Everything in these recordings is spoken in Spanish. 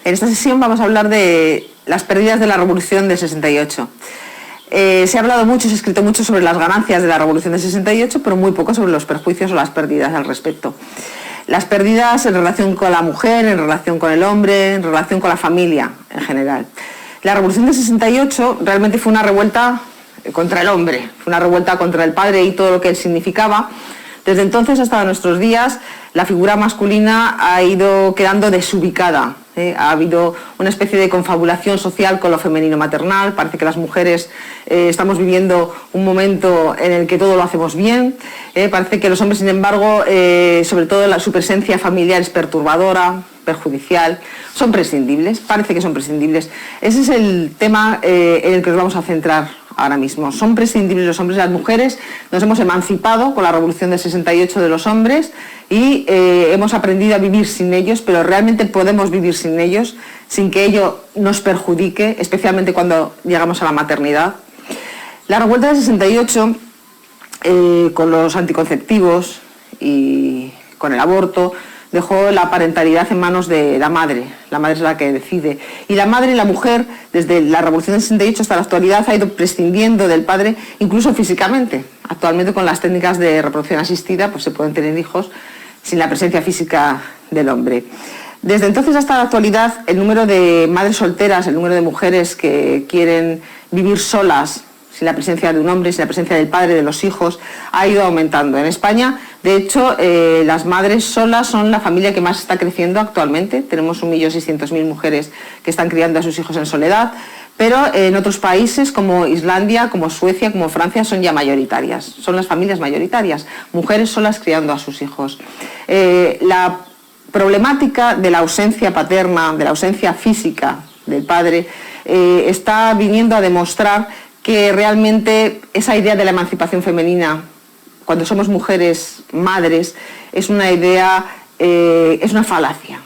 En esta sesión vamos a hablar de las pérdidas de la Revolución del 68. Se ha hablado mucho, se ha escrito mucho sobre las ganancias de la Revolución del 68, pero muy poco sobre los perjuicios o las pérdidas al respecto. Las pérdidas en relación con la mujer, en relación con el hombre, en relación con la familia en general. La Revolución del 68 realmente fue una revuelta contra el hombre, fue una revuelta contra el padre y todo lo que él significaba. Desde entonces hasta nuestros días, la figura masculina ha ido quedando desubicada. Ha habido una especie de confabulación social con lo femenino maternal. Parece que las mujeres estamos viviendo un momento en el que todo lo hacemos bien. Parece que los hombres, sin embargo, sobre todo su presencia familiar es perturbadora, perjudicial. Son prescindibles, parece que son prescindibles. Ese es el tema en el que nos vamos a centrar ahora mismo. Son prescindibles los hombres y las mujeres. Nos hemos emancipado con la Revolución del 68 de los hombres y hemos aprendido a vivir sin ellos, pero realmente podemos vivir sin ellos, sin que ello nos perjudique, especialmente cuando llegamos a la maternidad. La Revuelta del 68, con los anticonceptivos y con el aborto, dejó la parentalidad en manos de la madre. La madre es la que decide. Y la madre y la mujer, desde la Revolución del 68 hasta la actualidad, ha ido prescindiendo del padre, incluso físicamente. Actualmente, con las técnicas de reproducción asistida, pues se pueden tener hijos sin la presencia física del hombre. Desde entonces hasta la actualidad, el número de madres solteras, el número de mujeres que quieren vivir solas, sin la presencia de un hombre, sin la presencia del padre, de los hijos, ha ido aumentando. En España, de hecho, las madres solas son la familia que más está creciendo actualmente. Tenemos 1.600.000 mujeres que están criando a sus hijos en soledad, pero en otros países como Islandia, como Suecia, como Francia, son ya mayoritarias. Son las familias mayoritarias, mujeres solas criando a sus hijos. La problemática de la ausencia paterna, de la ausencia física del padre, está viniendo a demostrar que realmente esa idea de la emancipación femenina, cuando somos mujeres madres, es una idea, es una falacia,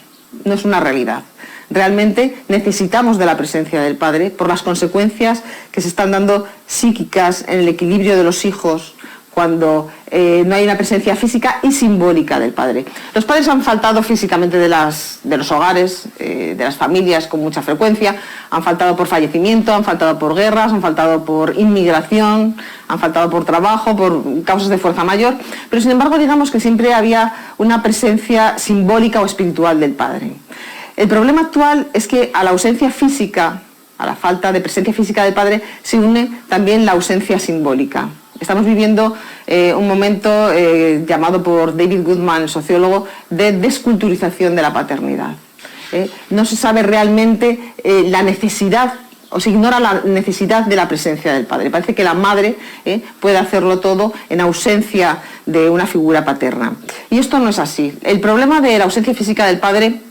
no es una realidad. Realmente necesitamos de la presencia del padre por las consecuencias que se están dando psíquicas en el equilibrio de los hijos cuando no hay una presencia física y simbólica del padre. Los padres han faltado físicamente de los hogares, de las familias con mucha frecuencia, han faltado por fallecimiento, han faltado por guerras, han faltado por inmigración, han faltado por trabajo, por causas de fuerza mayor, pero sin embargo digamos que siempre había una presencia simbólica o espiritual del padre. El problema actual es que a la ausencia física, a la falta de presencia física del padre, se une también la ausencia simbólica. Estamos viviendo un momento llamado por David Goodman, el sociólogo, de desculturización de la paternidad. No se sabe realmente la necesidad, o se ignora la necesidad de la presencia del padre. Parece que la madre puede hacerlo todo en ausencia de una figura paterna. Y esto no es así. El problema de la ausencia física del padre,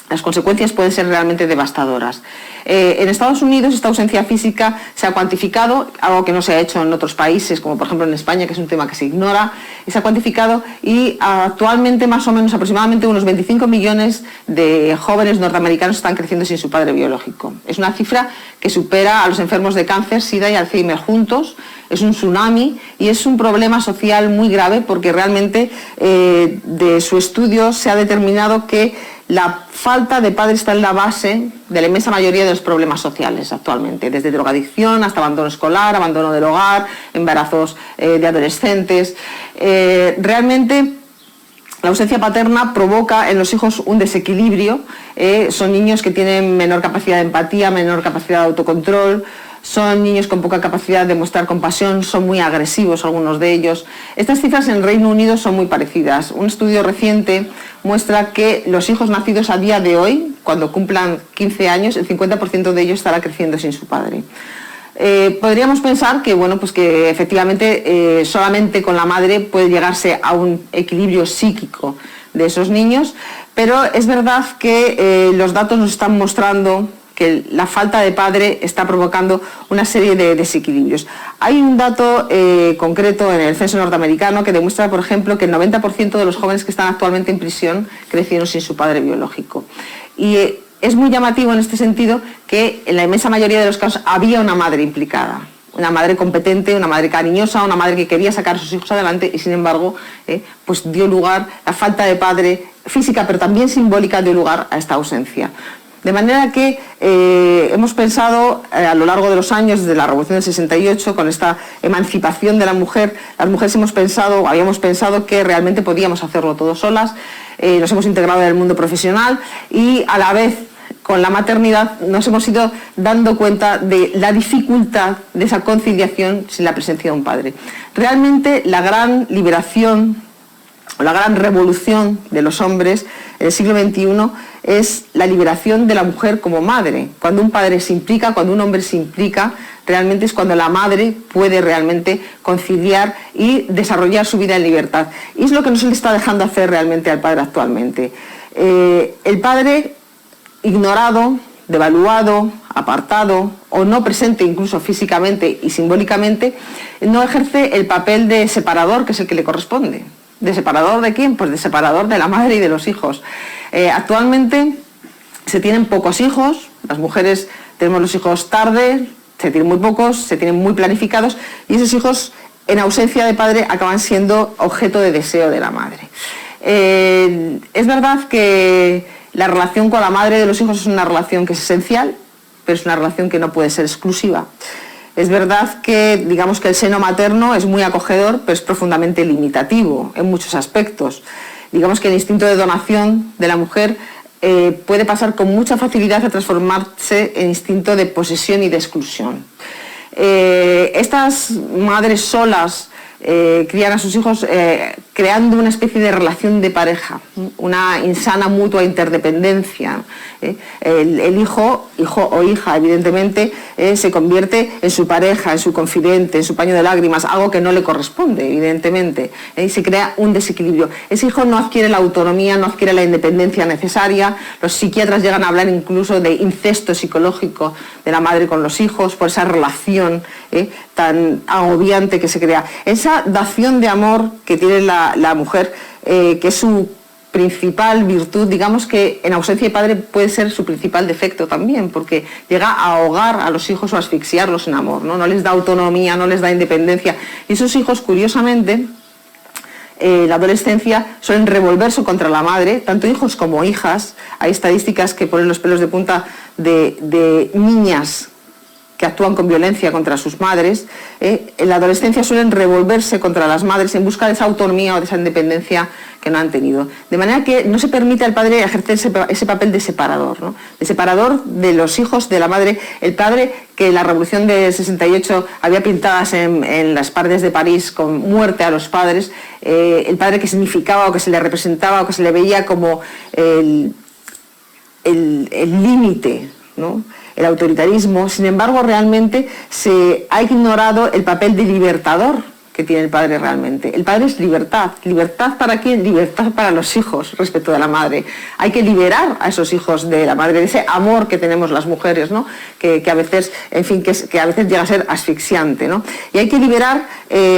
las consecuencias pueden ser realmente devastadoras. En Estados Unidos esta ausencia física se ha cuantificado, algo que no se ha hecho en otros países, como por ejemplo en España, que es un tema que se ignora, se ha cuantificado y actualmente más o menos aproximadamente unos 25 millones de jóvenes norteamericanos están creciendo sin su padre biológico. Es una cifra que supera a los enfermos de cáncer, SIDA y Alzheimer juntos. Es un tsunami y es un problema social muy grave porque realmente de su estudio se ha determinado que la falta de padre está en la base de la inmensa mayoría de los problemas sociales actualmente, desde drogadicción hasta abandono escolar, abandono del hogar, embarazos de adolescentes. Realmente la ausencia paterna provoca en los hijos un desequilibrio. Son niños que tienen menor capacidad de empatía, menor capacidad de autocontrol. Son niños con poca capacidad de mostrar compasión, son muy agresivos algunos de ellos. Estas cifras en el Reino Unido son muy parecidas. Un estudio reciente muestra que los hijos nacidos a día de hoy, cuando cumplan 15 años, el 50% de ellos estará creciendo sin su padre. Podríamos pensar que, bueno, pues que efectivamente solamente con la madre puede llegarse a un equilibrio psíquico de esos niños, pero es verdad que los datos nos están mostrando que la falta de padre está provocando una serie de desequilibrios. Hay un dato concreto en el censo norteamericano que demuestra, por ejemplo, que el 90% de los jóvenes que están actualmente en prisión crecieron sin su padre biológico. Y es muy llamativo en este sentido que en la inmensa mayoría de los casos había una madre implicada. Una madre competente, una madre cariñosa, una madre que quería sacar a sus hijos adelante y sin embargo pues dio lugar, la falta de padre física pero también simbólica dio lugar a esta ausencia. De manera que hemos pensado a lo largo de los años, desde la Revolución del 68, con esta emancipación de la mujer, las mujeres habíamos pensado que realmente podíamos hacerlo todo solas, nos hemos integrado en el mundo profesional y a la vez con la maternidad nos hemos ido dando cuenta de la dificultad de esa conciliación sin la presencia de un padre. Realmente la gran liberación o la gran revolución de los hombres en el siglo XXI es la liberación de la mujer como madre. Cuando un padre se implica, cuando un hombre se implica, realmente es cuando la madre puede realmente conciliar y desarrollar su vida en libertad. Y es lo que no se le está dejando hacer realmente al padre actualmente. El padre ignorado, devaluado, apartado o no presente incluso físicamente y simbólicamente, no ejerce el papel de separador que es el que le corresponde. ¿De separador de quién? Pues de separador de la madre y de los hijos. Actualmente se tienen pocos hijos, las mujeres tenemos los hijos tarde, se tienen muy pocos, se tienen muy planificados y esos hijos en ausencia de padre acaban siendo objeto de deseo de la madre. Es verdad que la relación con la madre de los hijos es una relación que es esencial, pero es una relación que no puede ser exclusiva. Es verdad que, digamos que el seno materno es muy acogedor, pero es profundamente limitativo en muchos aspectos. Digamos que el instinto de donación de la mujer puede pasar con mucha facilidad a transformarse en instinto de posesión y de exclusión. Estas madres solas crían a sus hijos creando una especie de relación de pareja, una insana mutua interdependencia. El hijo o hija, evidentemente, se convierte en su pareja, en su confidente, en su paño de lágrimas, algo que no le corresponde, evidentemente, y se crea un desequilibrio. Ese hijo no adquiere la autonomía, no adquiere la independencia necesaria. Los psiquiatras llegan a hablar incluso de incesto psicológico de la madre con los hijos, por esa relación tan agobiante que se crea. Esa dación de amor que tiene la mujer, que es su principal virtud, digamos que en ausencia de padre puede ser su principal defecto también, porque llega a ahogar a los hijos o a asfixiarlos en amor, ¿no? No les da autonomía, no les da independencia. Y esos hijos, curiosamente, en la adolescencia suelen revolverse contra la madre, tanto hijos como hijas. Hay estadísticas que ponen los pelos de punta de niñas que actúan con violencia contra sus madres. En la adolescencia suelen revolverse contra las madres en busca de esa autonomía o de esa independencia que no han tenido. De manera que no se permite al padre ejercer ese papel de separador, ¿no? De separador de los hijos de la madre. El padre que en la Revolución de 68 había pintadas en las paredes de París con muerte a los padres, el padre que significaba o que se le representaba o que se le veía como el límite, ¿no? El autoritarismo. Sin embargo, realmente se ha ignorado el papel de libertador que tiene el padre realmente. El padre es libertad. ¿Libertad para quién? Libertad para los hijos respecto de la madre. Hay que liberar a esos hijos de la madre, de ese amor que tenemos las mujeres, ¿no? Que a veces, en fin, que a veces llega a ser asfixiante, ¿no? Y hay que liberar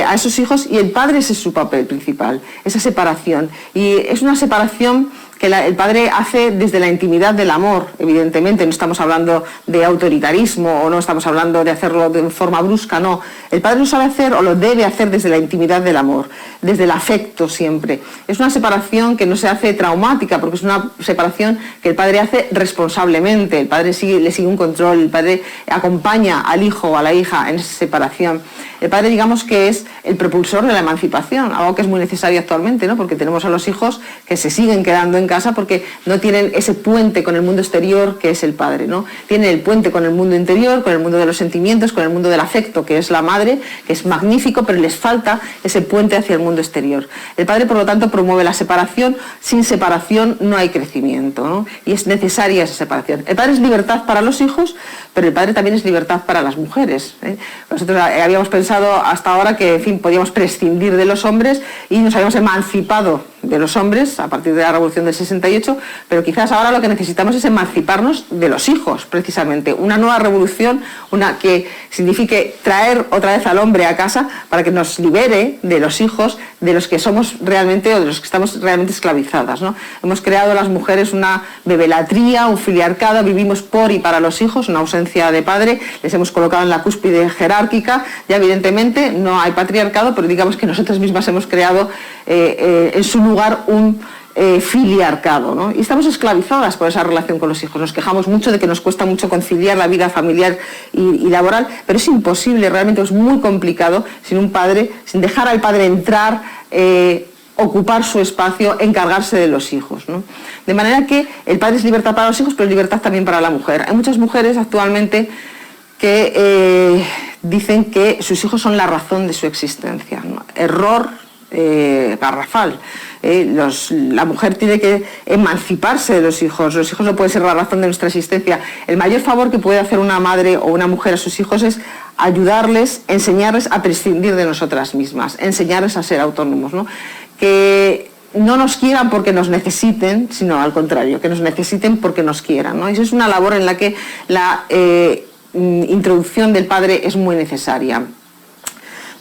a esos hijos, y el padre ese es su papel principal, esa separación. Y es una separación que el padre hace desde la intimidad del amor, evidentemente. No estamos hablando de autoritarismo o no estamos hablando de hacerlo de forma brusca, no. El padre lo sabe hacer o lo debe hacer desde la intimidad del amor, desde el afecto siempre. Es una separación que no se hace traumática, porque es una separación que el padre hace responsablemente. El padre le sigue un control, el padre acompaña al hijo o a la hija en esa separación. El padre, digamos que es el propulsor de la emancipación, algo que es muy necesario actualmente, ¿no? Porque tenemos a los hijos que se siguen quedando en casa porque no tienen ese puente con el mundo exterior que es el padre, ¿no? Tienen el puente con el mundo interior, con el mundo de los sentimientos, con el mundo del afecto, que es la madre, que es magnífico, pero les falta ese puente hacia el mundo exterior. El padre, por lo tanto, promueve la separación. Sin separación no hay crecimiento, ¿no? Y es necesaria esa separación. El padre es libertad para los hijos, pero el padre también es libertad para las mujeres, ¿eh? Nosotros habíamos pensado hasta ahora que, en fin, podíamos prescindir de los hombres y nos habíamos emancipado de los hombres a partir de la Revolución del 68, pero quizás ahora lo que necesitamos es emanciparnos de los hijos, precisamente. Una nueva revolución, una que signifique traer otra vez al hombre a casa para que nos libere de los hijos de los que somos realmente o de los que estamos realmente esclavizadas, ¿no? Hemos creado las mujeres una bebelatría, un filiarcado, vivimos por y para los hijos, una ausencia de padre, les hemos colocado en la cúspide jerárquica. Ya evidentemente no hay patriarcado, pero digamos que nosotras mismas hemos creado en su lugar un filiarcado, ¿no? Y estamos esclavizadas por esa relación con los hijos. Nos quejamos mucho de que nos cuesta mucho conciliar la vida familiar y laboral, pero es imposible, realmente es muy complicado sin dejar al padre entrar, ocupar su espacio, encargarse de los hijos, ¿no? De manera que el padre es libertad para los hijos, pero es libertad también para la mujer. Hay muchas mujeres actualmente que dicen que sus hijos son la razón de su existencia, ¿no? Error garrafal. La mujer tiene que emanciparse de los hijos no pueden ser la razón de nuestra existencia. El mayor favor que puede hacer una madre o una mujer a sus hijos es ayudarles, enseñarles a prescindir de nosotras mismas, enseñarles a ser autónomos, ¿no? Que no nos quieran porque nos necesiten, sino al contrario, que nos necesiten porque nos quieran, ¿no? Esa es una labor en la que la introducción del padre es muy necesaria.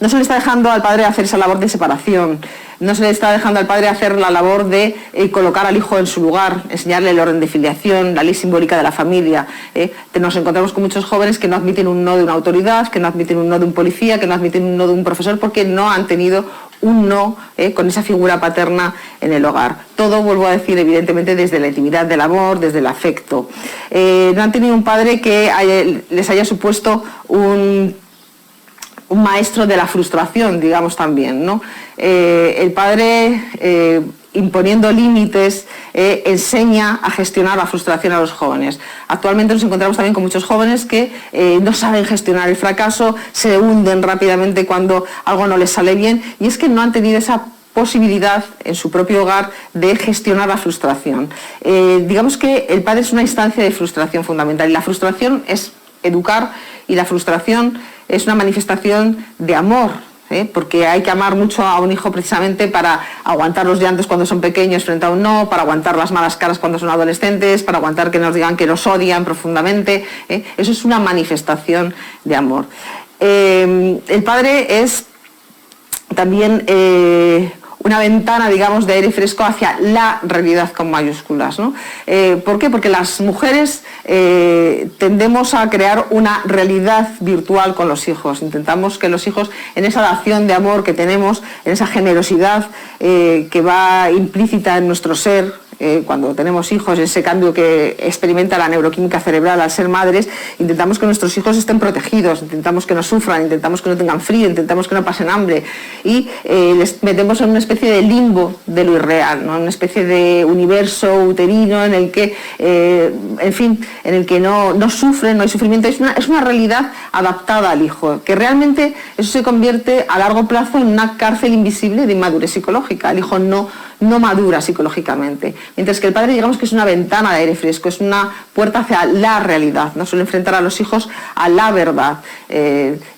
No se le está dejando al padre hacer esa labor de separación, no se le está dejando al padre hacer la labor de colocar al hijo en su lugar, enseñarle el orden de filiación, la ley simbólica de la familia. Nos encontramos con muchos jóvenes que no admiten un no de una autoridad, que no admiten un no de un policía, que no admiten un no de un profesor porque no han tenido un no con esa figura paterna en el hogar. Todo, vuelvo a decir, evidentemente desde la intimidad del amor, desde el afecto. No han tenido un padre que les haya supuesto un maestro de la frustración, digamos también, ¿no? El padre, imponiendo límites, enseña a gestionar la frustración a los jóvenes. Actualmente nos encontramos también con muchos jóvenes que no saben gestionar el fracaso, se hunden rápidamente cuando algo no les sale bien, y es que no han tenido esa posibilidad en su propio hogar de gestionar la frustración. Digamos que el padre es una instancia de frustración fundamental, y la frustración es educar, y la frustración es una manifestación de amor, porque hay que amar mucho a un hijo precisamente para aguantar los llantos cuando son pequeños frente a un no, para aguantar las malas caras cuando son adolescentes, para aguantar que nos digan que nos odian profundamente. Eso es una manifestación de amor. El padre es también una ventana, digamos, de aire fresco hacia la realidad con mayúsculas, ¿no? ¿Por qué? Porque las mujeres tendemos a crear una realidad virtual con los hijos. Intentamos que los hijos, en esa dación de amor que tenemos, en esa generosidad que va implícita en nuestro ser, cuando tenemos hijos, ese cambio que experimenta la neuroquímica cerebral al ser madres, intentamos que nuestros hijos estén protegidos, intentamos que no sufran, intentamos que no tengan frío, intentamos que no pasen hambre, y les metemos en una especie de limbo de lo irreal, ¿no? Una especie de universo uterino en el que, en fin, en el que no sufren, no hay sufrimiento. Es una realidad adaptada al hijo, que realmente eso se convierte a largo plazo en una cárcel invisible de inmadurez psicológica. El hijo no madura psicológicamente, mientras que el padre, digamos que es una ventana de aire fresco, es una puerta hacia la realidad, no suele enfrentar a los hijos a la verdad,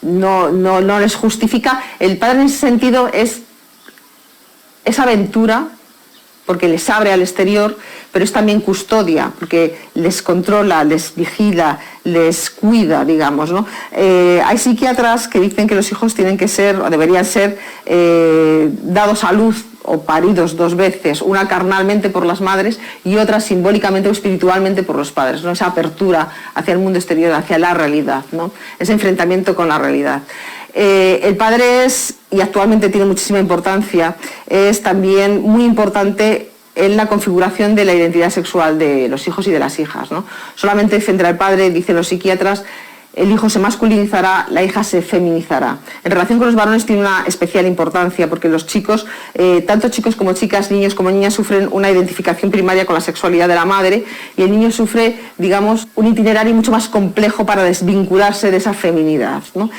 no les justifica. El padre en ese sentido es aventura, porque les abre al exterior, pero es también custodia, porque les controla, les vigila, les cuida, digamos, ¿no? Hay psiquiatras que dicen que los hijos tienen que ser, o deberían ser, dados a luz o paridos dos veces, una carnalmente por las madres y otra simbólicamente o espiritualmente por los padres, ¿no? Esa apertura hacia el mundo exterior, hacia la realidad, ¿no? Ese enfrentamiento con la realidad. El padre es, y actualmente tiene muchísima importancia, es también muy importante en la configuración de la identidad sexual de los hijos y de las hijas, ¿no? Solamente vendrá el padre, dicen los psiquiatras, el hijo se masculinizará, la hija se feminizará. En relación con los varones tiene una especial importancia, porque los chicos, tanto chicos como chicas, niños como niñas, sufren una identificación primaria con la sexualidad de la madre, y el niño sufre, digamos, un itinerario mucho más complejo para desvincularse de esa feminidad, ¿no?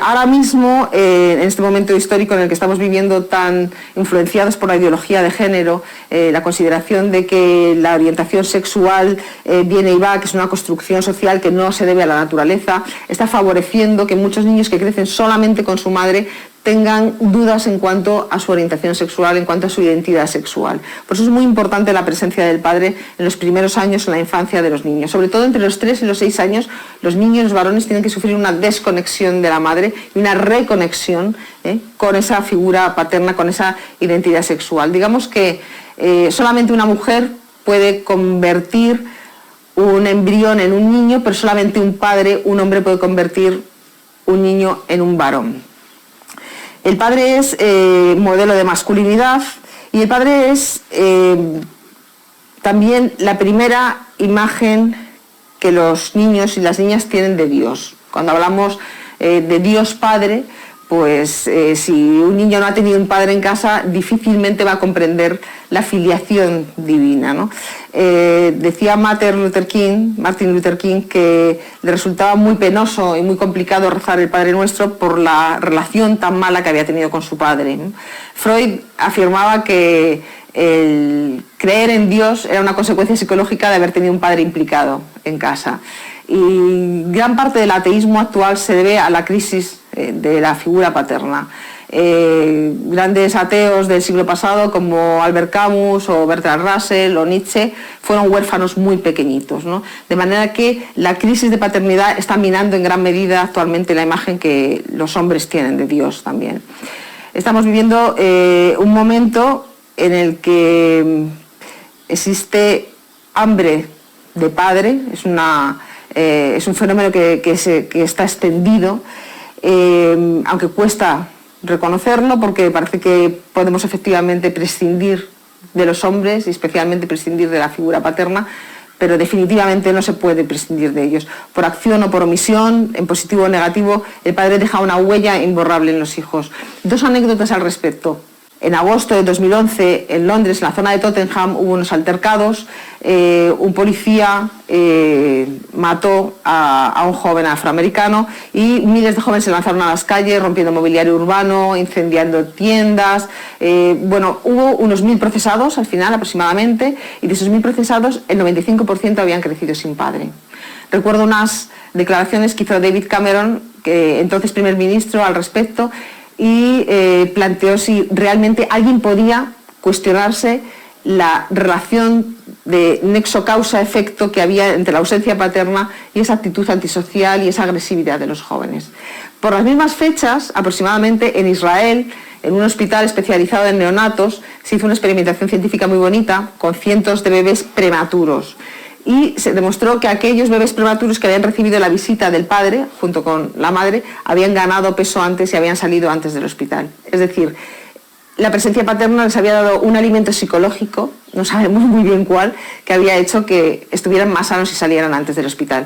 Ahora mismo, en este momento histórico en el que estamos viviendo, tan influenciados por la ideología de género, la consideración de que la orientación sexual viene y va, que es una construcción social que no se debe a la naturaleza, está favoreciendo que muchos niños que crecen solamente con su madre tengan dudas en cuanto a su orientación sexual, en cuanto a su identidad sexual. Por eso es muy importante la presencia del padre en los primeros años en la infancia de los niños. Sobre todo entre los 3 y los 6 años, los niños, los varones, tienen que sufrir una desconexión de la madre y una reconexión con esa figura paterna, con esa identidad sexual. Digamos que solamente una mujer puede convertir un embrión en un niño, pero solamente un padre, un hombre, puede convertir un niño en un varón. El padre es modelo de masculinidad Y el padre es también la primera imagen que los niños y las niñas tienen de Dios. Cuando hablamos de Dios Padre, pues si un niño no ha tenido un padre en casa, difícilmente va a comprender la filiación divina, ¿no? Decía Martin Luther King, que le resultaba muy penoso y muy complicado rezar el Padre Nuestro por la relación tan mala que había tenido con su padre, ¿no? Freud afirmaba que el creer en Dios era una consecuencia psicológica de haber tenido un padre implicado en casa. Y gran parte del ateísmo actual se debe a la crisis de la figura paterna. Grandes ateos del siglo pasado como Albert Camus o Bertrand Russell o Nietzsche fueron huérfanos muy pequeñitos, ¿no? De manera que la crisis de paternidad está minando en gran medida actualmente la imagen que los hombres tienen de Dios también. Estamos viviendo un momento en el que existe hambre de padre, es un fenómeno que está extendido, aunque cuesta reconocerlo porque parece que podemos efectivamente prescindir de los hombres y especialmente prescindir de la figura paterna, pero definitivamente no se puede prescindir de ellos. Por acción o por omisión, en positivo o negativo, el padre deja una huella imborrable en los hijos. Dos anécdotas al respecto. En agosto de 2011, en Londres, en la zona de Tottenham, hubo unos altercados. Un policía mató a un joven afroamericano y miles de jóvenes se lanzaron a las calles, rompiendo mobiliario urbano, incendiando tiendas. Bueno, hubo unos 1000 procesados al final aproximadamente, y de esos 1000 procesados, el 95% habían crecido sin padre. Recuerdo unas declaraciones que hizo David Cameron, que entonces primer ministro, al respecto, y planteó si realmente alguien podía cuestionarse la relación de nexo causa-efecto que había entre la ausencia paterna y esa actitud antisocial y esa agresividad de los jóvenes. Por las mismas fechas, aproximadamente, en Israel, en un hospital especializado en neonatos, se hizo una experimentación científica muy bonita con cientos de bebés prematuros. Y se demostró que aquellos bebés prematuros que habían recibido la visita del padre, junto con la madre, habían ganado peso antes y habían salido antes del hospital. Es decir, la presencia paterna les había dado un alimento psicológico, no sabemos muy bien cuál, que había hecho que estuvieran más sanos y salieran antes del hospital.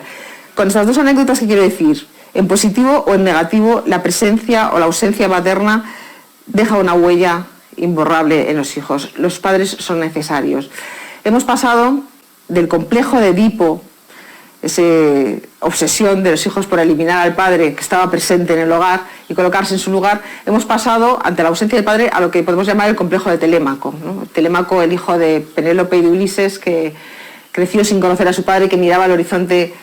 Con estas dos anécdotas, ¿qué quiero decir? En positivo o en negativo, la presencia o la ausencia paterna deja una huella imborrable en los hijos. Los padres son necesarios. Hemos pasado del complejo de Edipo, esa obsesión de los hijos por eliminar al padre que estaba presente en el hogar y colocarse en su lugar, hemos pasado, ante la ausencia del padre, a lo que podemos llamar el complejo de Telémaco, ¿no? Telémaco, el hijo de Penélope y de Ulises, que creció sin conocer a su padre, que miraba al horizonte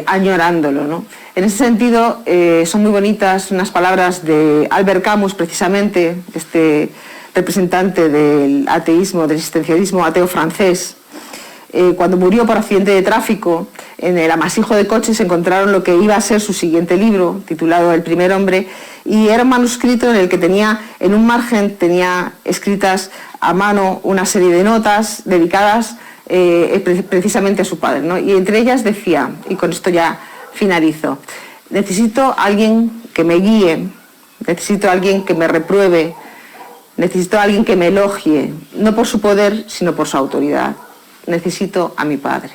añorándolo, ¿no? En ese sentido, son muy bonitas unas palabras de Albert Camus, precisamente, este representante del ateísmo, del existencialismo ateo francés. Cuando murió por accidente de tráfico, en el amasijo de coches encontraron lo que iba a ser su siguiente libro, titulado El primer hombre, y era un manuscrito en el que tenía, en un margen, tenía escritas a mano una serie de notas dedicadas precisamente a su padre, ¿no? Y entre ellas decía, y con esto ya finalizo: necesito a alguien que me guíe, necesito a alguien que me repruebe, necesito a alguien que me elogie, no por su poder, sino por su autoridad. Necesito a mi padre.